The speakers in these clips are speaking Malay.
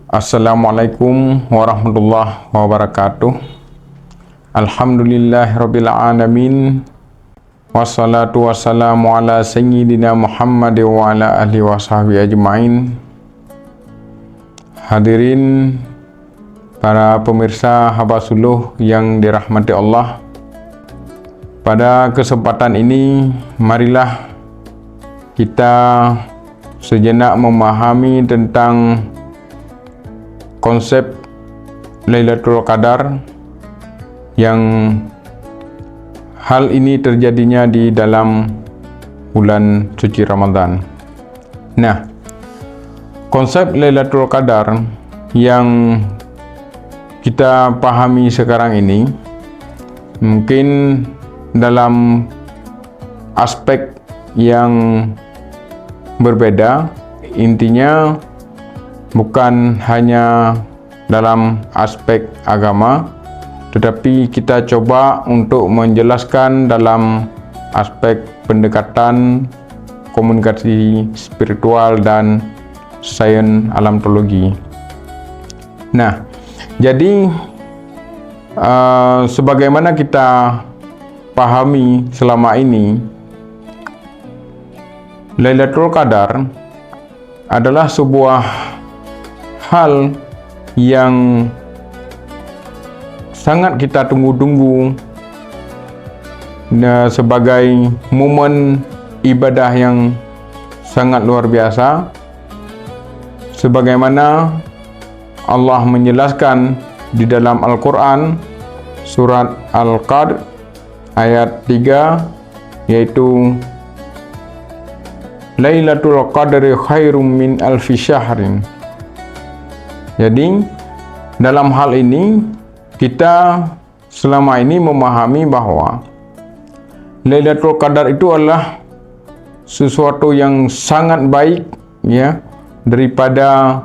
Assalamualaikum warahmatullahi wabarakatuh. Alhamdulillahirabbil alamin. Wassalatu wassalamu ala sayyidina Muhammad wa ala alihi washabihi ajmain. Hadirin para pemirsa Habasuluh yang dirahmati Allah, pada kesempatan ini marilah kita sejenak memahami tentang konsep Lailatul Qadar, yang hal ini terjadinya di dalam bulan suci Ramadan. Nah, konsep Lailatul Qadar yang kita pahami sekarang ini mungkin dalam aspek yang berbeda. Intinya bukan hanya dalam aspek agama, tetapi kita coba untuk menjelaskan dalam aspek pendekatan komunikasi spiritual dan sains alamologi. Nah, jadi sebagaimana kita pahami selama ini, Lailatul Qadar adalah sebuah hal yang sangat kita tunggu-tunggu sebagai momen ibadah yang sangat luar biasa, sebagaimana Allah menjelaskan di dalam Al-Quran surat Al-Qadr ayat 3, yaitu Lailatul Qadri khairum min alfi syahrin. Jadi dalam hal ini kita selama ini memahami bahwa Lailatul Qadar itu adalah sesuatu yang sangat baik, ya, daripada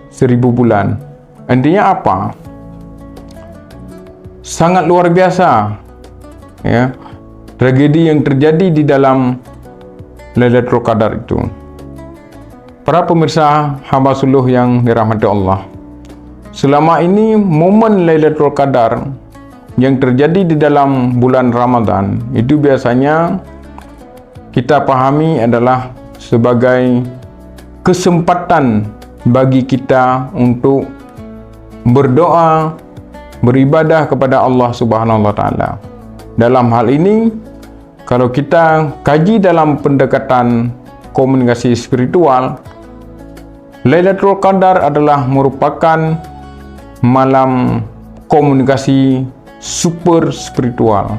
1000 bulan. Intinya apa? Sangat luar biasa, ya, tragedi yang terjadi di dalam Lailatul Qadar itu. Para pemirsa Habasuluh yang dirahmati Allah, selama ini momen Lailatul Qadar yang terjadi di dalam bulan Ramadan itu biasanya kita pahami adalah sebagai kesempatan bagi kita untuk berdoa, beribadah kepada Allah Subhanahu wa taala. Dalam hal ini, kalau kita kaji dalam pendekatan komunikasi spiritual, Lailatul Qadar adalah merupakan malam komunikasi super spiritual.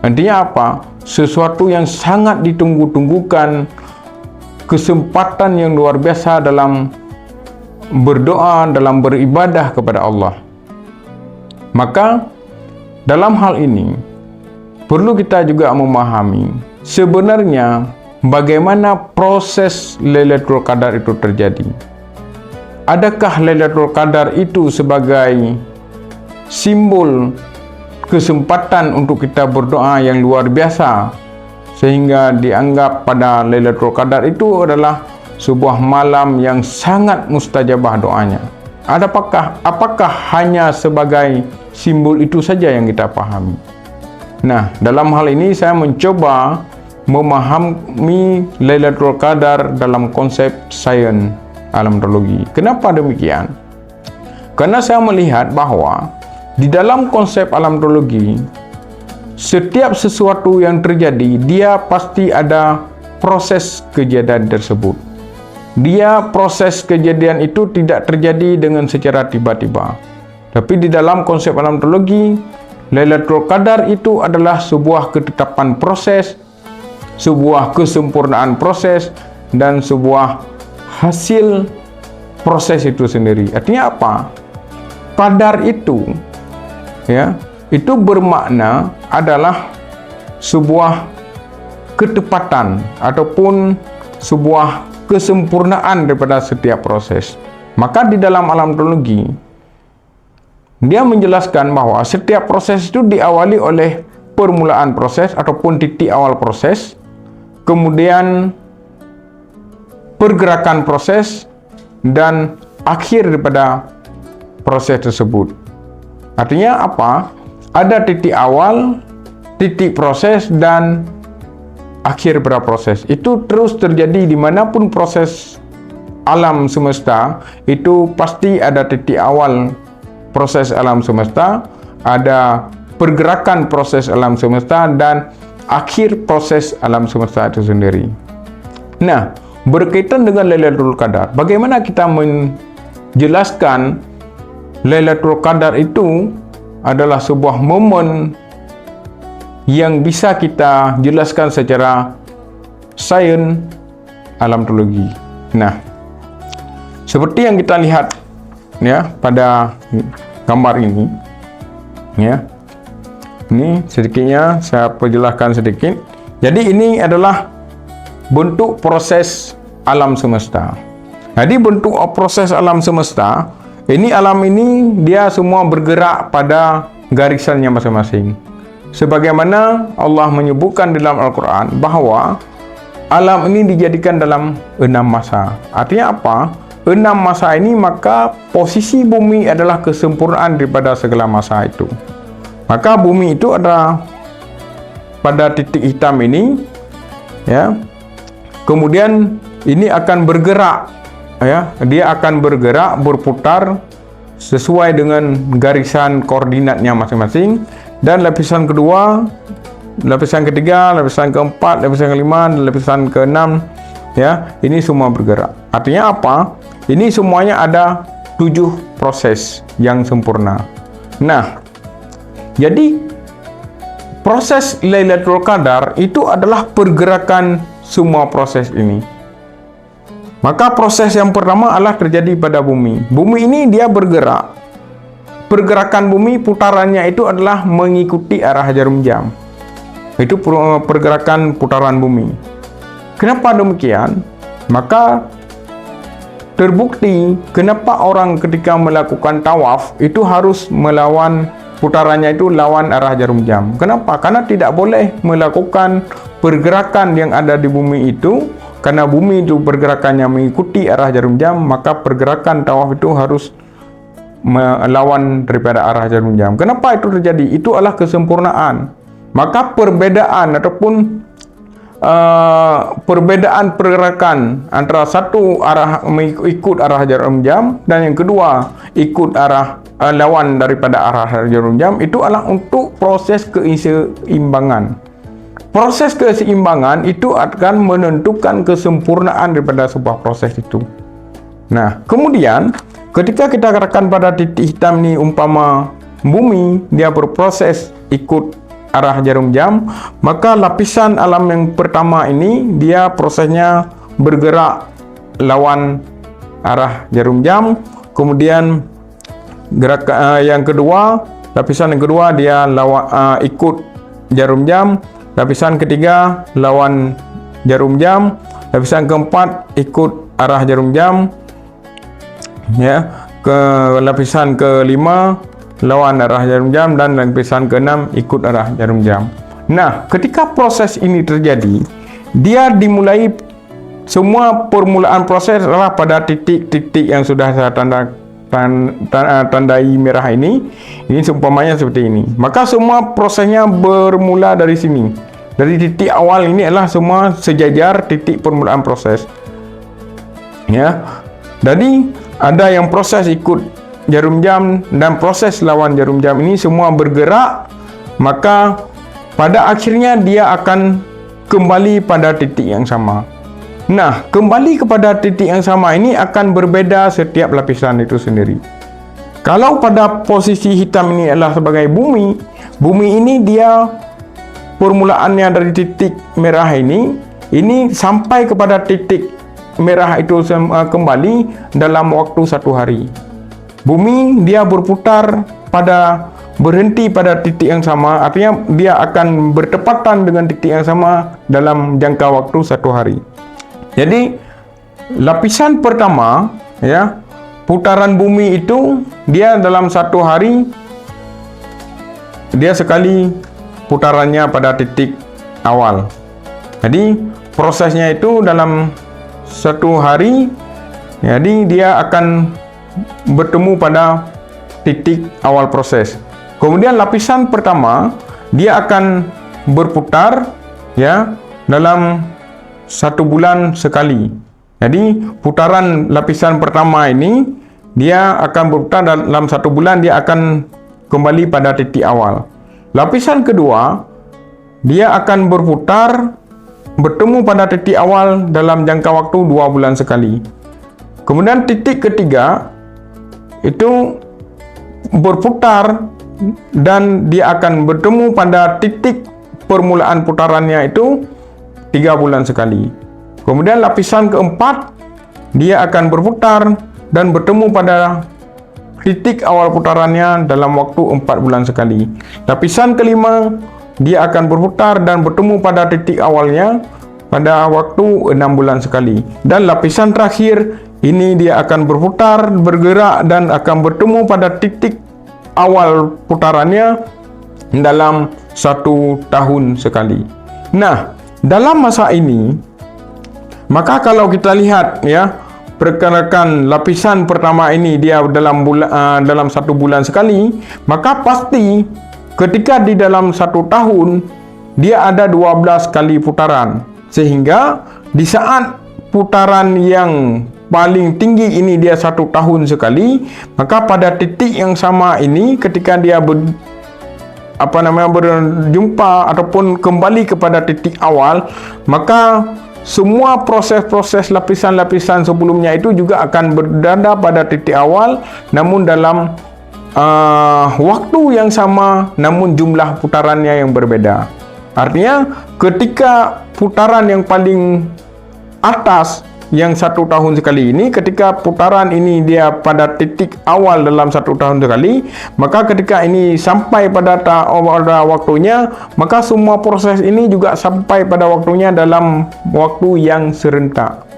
Intinya apa? Sesuatu yang sangat ditunggu-tunggukan, kesempatan yang luar biasa dalam berdoa, dalam beribadah kepada Allah. Maka dalam hal ini perlu kita juga memahami sebenarnya bagaimana proses Lailatul Qadar itu terjadi. Adakah Lailatul Qadar itu sebagai simbol kesempatan untuk kita berdoa yang luar biasa, sehingga dianggap pada Lailatul Qadar itu adalah sebuah malam yang sangat mustajabah doanya? Apakah hanya sebagai simbol itu saja yang kita pahami? Nah, dalam hal ini saya mencoba memahami Lailatul Qadar dalam konsep sains alamologi. Kenapa demikian? Karena saya melihat bahwa di dalam konsep alamologi, setiap sesuatu yang terjadi, dia pasti ada proses kejadian tersebut. Proses kejadian itu tidak terjadi dengan secara tiba-tiba. Tapi di dalam konsep alamologi, Lailatul Qadar itu adalah sebuah ketetapan proses, sebuah kesempurnaan proses, dan sebuah hasil proses itu sendiri. Artinya apa? Qadar itu, ya, itu bermakna adalah sebuah ketepatan ataupun sebuah kesempurnaan daripada setiap proses. Maka di dalam alamologi, dia menjelaskan bahwa setiap proses itu diawali oleh permulaan proses ataupun titik awal proses, kemudian pergerakan proses, dan akhir daripada proses tersebut. Artinya apa? Ada titik awal, titik proses, dan akhir pada proses. Itu terus terjadi dimanapun proses alam semesta, itu pasti ada titik awal proses alam semesta, ada pergerakan proses alam semesta, dan akhir proses alam semesta itu sendiri. Nah, berkaitan dengan Lailatul Qadar, bagaimana kita menjelaskan Lailatul Qadar itu adalah sebuah momen yang bisa kita jelaskan secara sains alam teologi. Nah, seperti yang kita lihat ya pada gambar ini, ya. Ini sedikitnya saya perjelaskan sedikit. Jadi ini adalah bentuk proses alam semesta. Jadi bentuk proses alam semesta, alam ini dia semua bergerak pada garisannya masing-masing. Sebagaimana Allah menyebutkan dalam Al-Quran bahawa alam ini dijadikan dalam 6 masa. Artinya apa? 6 masa ini, maka posisi bumi adalah kesempurnaan daripada segala masa itu. Maka bumi itu ada pada titik hitam ini, ya. Kemudian ini akan bergerak, ya. Dia akan bergerak, berputar sesuai dengan garisan koordinatnya masing-masing. Dan lapisan kedua, lapisan ketiga, lapisan keempat, lapisan kelima, dan lapisan keenam, ya, ini semua bergerak. Artinya apa? Ini semuanya ada 7 proses yang sempurna. Nah, jadi proses Lailatul Qadar itu adalah pergerakan semua proses ini. Maka proses yang pertama adalah terjadi pada bumi. Bumi ini dia bergerak. Pergerakan bumi, putarannya itu adalah mengikuti arah jarum jam. Itu pergerakan putaran bumi. Kenapa demikian? Maka terbukti kenapa orang ketika melakukan tawaf itu harus melawan putarannya, itu lawan arah jarum jam. Kenapa? Karena tidak boleh melakukan pergerakan yang ada di bumi itu. Karena bumi itu pergerakannya mengikuti arah jarum jam, maka pergerakan tawaf itu harus melawan daripada arah jarum jam. Kenapa itu terjadi? Itu adalah kesempurnaan. Maka perbedaan ataupun perbedaan pergerakan antara satu arah ikut arah jarum jam dan yang kedua ikut arah lawan daripada arah jarum jam, itu adalah untuk proses keseimbangan. Proses keseimbangan itu akan menentukan kesempurnaan daripada sebuah proses itu. Nah, kemudian ketika kita katakan pada titik hitam ni umpama bumi dia berproses ikut arah jarum jam, maka lapisan alam yang pertama ini dia prosesnya bergerak lawan arah jarum jam. Kemudian yang kedua, lapisan yang kedua dia ikut jarum jam. Lapisan ketiga lawan jarum jam. Lapisan keempat ikut arah jarum jam, ya. Lapisan kelima lawan arah jarum jam, dan lapisan keenam ikut arah jarum jam. Nah, ketika proses ini terjadi, dia dimulai, semua permulaan proses adalah pada titik-titik yang sudah saya tandai merah ini. Ini seumpamanya seperti ini. Maka semua prosesnya bermula dari sini. Dari titik awal ini adalah semua sejajar titik permulaan proses. Ya. Jadi ada yang proses ikut jarum jam dan proses lawan jarum jam, ini semua bergerak, maka pada akhirnya dia akan kembali pada titik yang sama. Nah, kembali kepada titik yang sama ini akan berbeda setiap lapisan itu sendiri. Kalau pada posisi hitam ini adalah sebagai bumi, bumi ini dia permulaannya dari titik merah ini sampai kepada titik merah itu kembali dalam waktu 1 hari. Bumi dia berputar berhenti pada titik yang sama, artinya dia akan bertepatan dengan titik yang sama dalam jangka waktu 1 hari. Jadi lapisan pertama, ya, putaran bumi itu dia dalam 1 hari dia sekali putarannya pada titik awal. Jadi prosesnya itu dalam 1 hari, jadi dia akan bertemu pada titik awal proses. Kemudian lapisan pertama dia akan berputar ya dalam 1 bulan sekali. Jadi putaran lapisan pertama ini dia akan berputar dalam 1 bulan, dia akan kembali pada titik awal. Lapisan kedua dia akan berputar bertemu pada titik awal dalam jangka waktu 2 bulan sekali. Kemudian titik ketiga itu berputar dan dia akan bertemu pada titik permulaan putarannya itu 3 bulan sekali. Kemudian lapisan keempat dia akan berputar dan bertemu pada titik awal putarannya dalam waktu 4 bulan sekali. Lapisan kelima dia akan berputar dan bertemu pada titik awalnya pada waktu 6 bulan sekali. Dan lapisan terakhir ini dia akan berputar, bergerak dan akan bertemu pada titik awal putarannya dalam 1 tahun sekali. Nah, dalam masa ini, maka kalau kita lihat ya, perkirakan lapisan pertama ini dia dalam 1 bulan sekali, maka pasti ketika di dalam 1 tahun dia ada 12 kali putaran. Sehingga di saat putaran yang paling tinggi ini dia 1 tahun sekali, maka pada titik yang sama ini ketika dia berjumpa ataupun kembali kepada titik awal, maka semua proses-proses lapisan-lapisan sebelumnya itu juga akan berada pada titik awal, namun dalam waktu yang sama, namun jumlah putarannya yang berbeda. Artinya ketika putaran yang paling atas yang 1 tahun sekali ini, ketika putaran ini dia pada titik awal dalam 1 tahun sekali, maka ketika ini sampai pada waktunya, maka semua proses ini juga sampai pada waktunya dalam waktu yang serentak.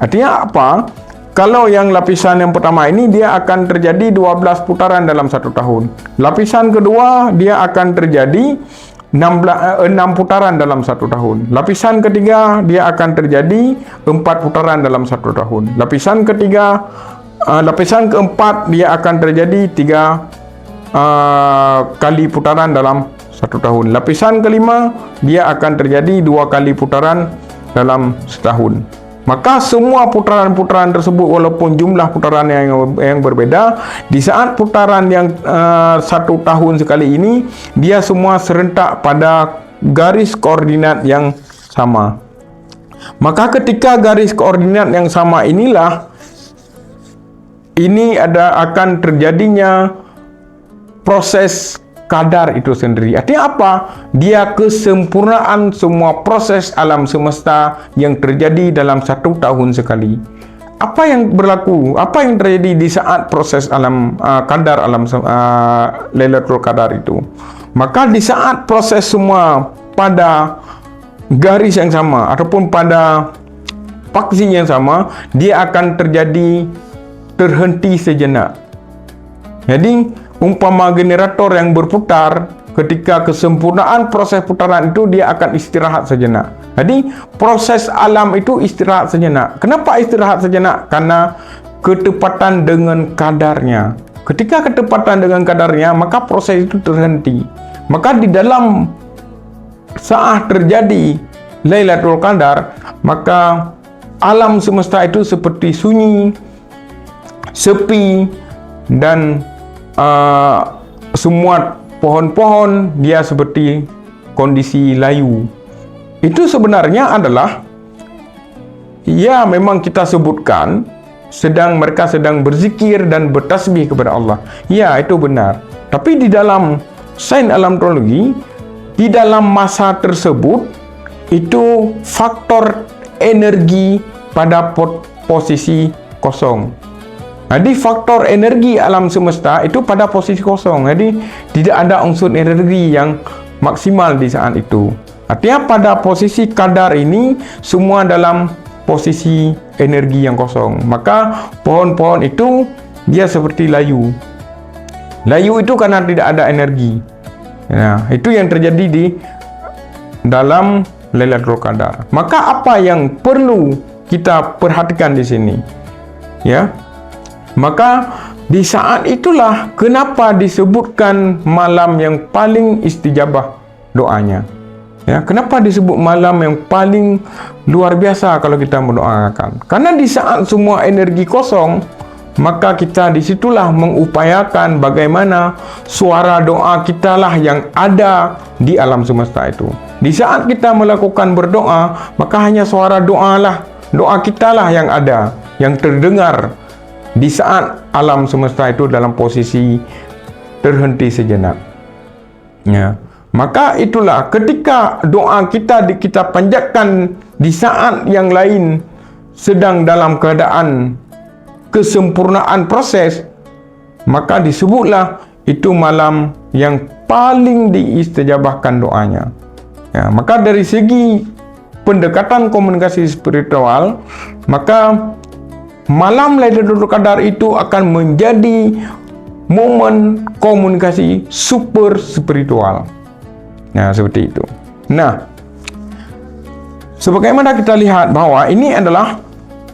Artinya apa? Kalau yang lapisan yang pertama ini dia akan terjadi 12 putaran dalam 1 tahun. Lapisan kedua dia akan terjadi 6 putaran dalam 1 tahun. Lapisan ketiga dia akan terjadi 4 putaran dalam 1 tahun. Lapisan keempat dia akan terjadi 3 kali putaran dalam 1 tahun. Lapisan kelima dia akan terjadi 2 kali putaran dalam setahun. Maka semua putaran-putaran tersebut walaupun jumlah putaran yang berbeda, di saat putaran yang 1 tahun sekali ini, dia semua serentak pada garis koordinat yang sama. Maka ketika garis koordinat yang sama inilah, ini akan terjadinya proses kadar itu sendiri. Artinya apa? Dia kesempurnaan semua proses alam semesta yang terjadi dalam 1 tahun sekali. Apa yang berlaku? Apa yang terjadi di saat proses alam kadar Lailatul Qadar itu? Maka di saat proses semua pada garis yang sama ataupun pada faksi yang sama, dia akan terhenti sejenak. Jadi umpama generator yang berputar, ketika kesempurnaan proses putaran itu dia akan istirahat sejenak. Jadi proses alam itu istirahat sejenak. Kenapa istirahat sejenak? Karena ketepatan dengan kadarnya. Ketika ketepatan dengan kadarnya, maka proses itu terhenti. Maka di dalam saat terjadi Lailatul Qadar, maka alam semesta itu seperti sunyi, sepi, dan semua pohon-pohon dia seperti kondisi layu. Itu sebenarnya adalah, ya memang kita sebutkan mereka sedang berzikir dan bertasbih kepada Allah. Ya, itu benar. Tapi di dalam sains alam teologi, di dalam masa tersebut itu faktor energi pada posisi kosong. Jadi faktor energi alam semesta itu pada posisi kosong. Jadi tidak ada unsur energi yang maksimal di saat itu. Artinya pada posisi kadar ini semua dalam posisi energi yang kosong. Maka pohon-pohon itu dia seperti layu. Layu itu karena tidak ada energi. Nah, itu yang terjadi di dalam Lailatul Qadar. Maka apa yang perlu kita perhatikan di sini? Ya. Maka di saat itulah kenapa disebutkan malam yang paling istijabah doanya. Ya, kenapa disebut malam yang paling luar biasa kalau kita mendoakan? Karena di saat semua energi kosong, maka kita disitulah mengupayakan bagaimana suara doa kita lah yang ada di alam semesta itu. Di saat kita melakukan berdoa, maka hanya suara doa lah, doa kita lah yang ada, yang terdengar di saat alam semesta itu dalam posisi terhenti sejenak. Ya. Maka itulah ketika doa kita panjatkan di saat yang lain sedang dalam keadaan kesempurnaan proses, maka disebutlah itu malam yang paling diistijabahkan doanya. Ya, maka dari segi pendekatan komunikasi spiritual, maka malam Lailatul Qadar itu akan menjadi momen komunikasi super spiritual. Nah, seperti itu. Nah, sebagaimana kita lihat bahwa ini adalah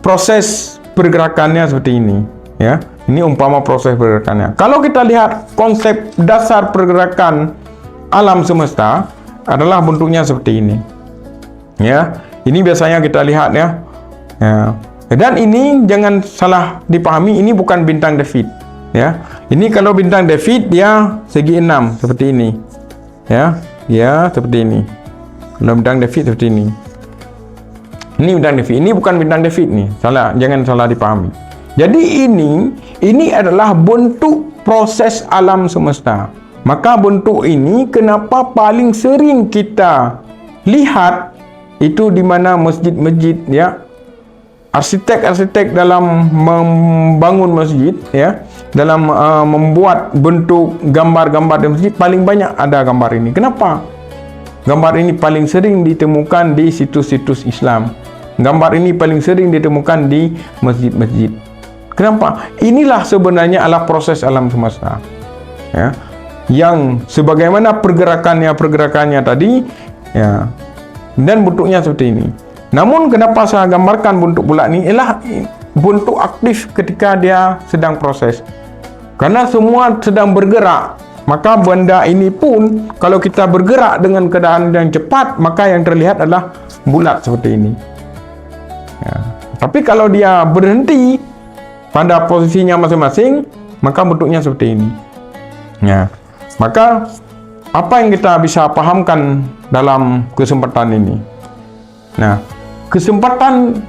proses pergerakannya seperti ini, ya. Ini umpama proses pergerakannya. Kalau kita lihat konsep dasar pergerakan alam semesta adalah bentuknya seperti ini. Ya, ini biasanya kita lihat ya. Ya. Dan ini jangan salah dipahami, ini bukan bintang David, ya. Ini kalau bintang David dia segi 6 seperti ini. Ya. Ya, seperti ini. Kalau bintang David seperti ini. Ini bintang David. Ini bukan bintang David nih. Salah, jangan salah dipahami. Jadi ini adalah bentuk proses alam semesta. Maka bentuk ini kenapa paling sering kita lihat itu di mana masjid-masjid, ya. Arsitek-arsitek dalam membangun masjid, ya, dalam membuat bentuk gambar-gambar di masjid paling banyak ada gambar ini. Kenapa? Gambar ini paling sering ditemukan di situs-situs Islam. Gambar ini paling sering ditemukan di masjid-masjid. Kenapa? Inilah sebenarnya adalah proses alam semesta, ya, yang sebagaimana pergerakannya tadi, ya, dan bentuknya seperti ini. Namun kenapa saya gambarkan bentuk bulat ini ialah bentuk aktif ketika dia sedang proses. Karena semua sedang bergerak, maka benda ini pun kalau kita bergerak dengan keadaan yang cepat, maka yang terlihat adalah bulat seperti ini. Ya. Tapi kalau dia berhenti pada posisinya masing-masing, maka bentuknya seperti ini. Ya. Maka apa yang kita bisa pahamkan dalam kesempatan ini? Nah, kesempatan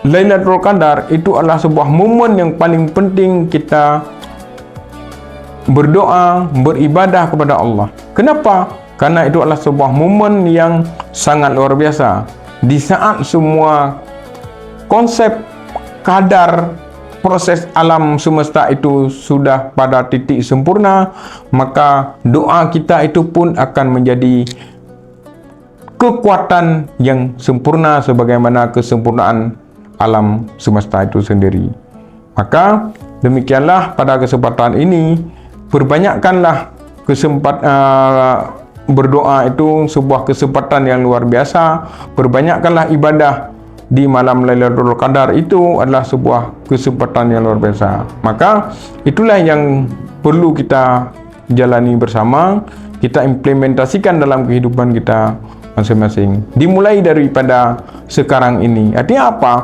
Lailatul Qadar itu adalah sebuah momen yang paling penting kita berdoa, beribadah kepada Allah. Kenapa? Karena itu adalah sebuah momen yang sangat luar biasa. Di saat semua konsep kadar proses alam semesta itu sudah pada titik sempurna, maka doa kita itu pun akan menjadi kekuatan yang sempurna sebagaimana kesempurnaan alam semesta itu sendiri. Maka demikianlah pada kesempatan ini perbanyakkanlah berdoa itu sebuah kesempatan yang luar biasa. Perbanyakkanlah ibadah di malam Lailatul Qadar itu adalah sebuah kesempatan yang luar biasa. Maka itulah yang perlu kita jalani bersama, kita implementasikan dalam kehidupan kita masing-masing. Dimulai daripada sekarang ini. Artinya apa?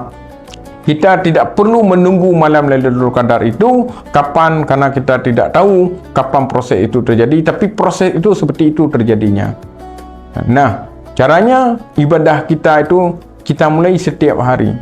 Kita tidak perlu menunggu malam Lailatul Qadar itu kapan, karena kita tidak tahu kapan proses itu terjadi, tapi proses itu seperti itu terjadinya. Nah, caranya ibadah kita itu kita mulai setiap hari.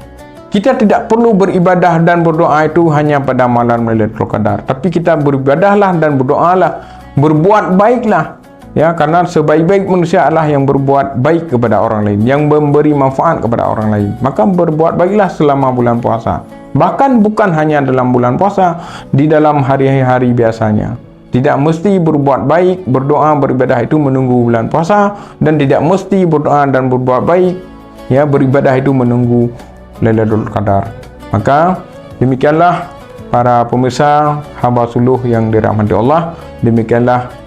Kita tidak perlu beribadah dan berdoa itu hanya pada malam Lailatul Qadar, tapi kita beribadahlah dan berdoalah, berbuat baiklah. Ya, karena sebaik-baik manusia adalah yang berbuat baik kepada orang lain, yang memberi manfaat kepada orang lain. Maka berbuat baiklah selama bulan puasa. Bahkan bukan hanya dalam bulan puasa, di dalam hari-hari biasanya. Tidak mesti berbuat baik, berdoa, beribadah itu menunggu bulan puasa, dan tidak mesti berdoa dan berbuat baik, ya, beribadah itu menunggu Lailatul Qadar. Maka demikianlah para pemirsa hamba suluh yang dirahmati Allah, demikianlah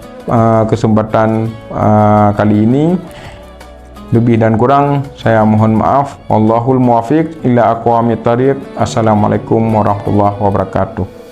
kesempatan kali ini. Lebih dan kurang saya mohon maaf. Wallahul muwafiq ila aqwamit thariq. Assalamualaikum warahmatullahi wabarakatuh.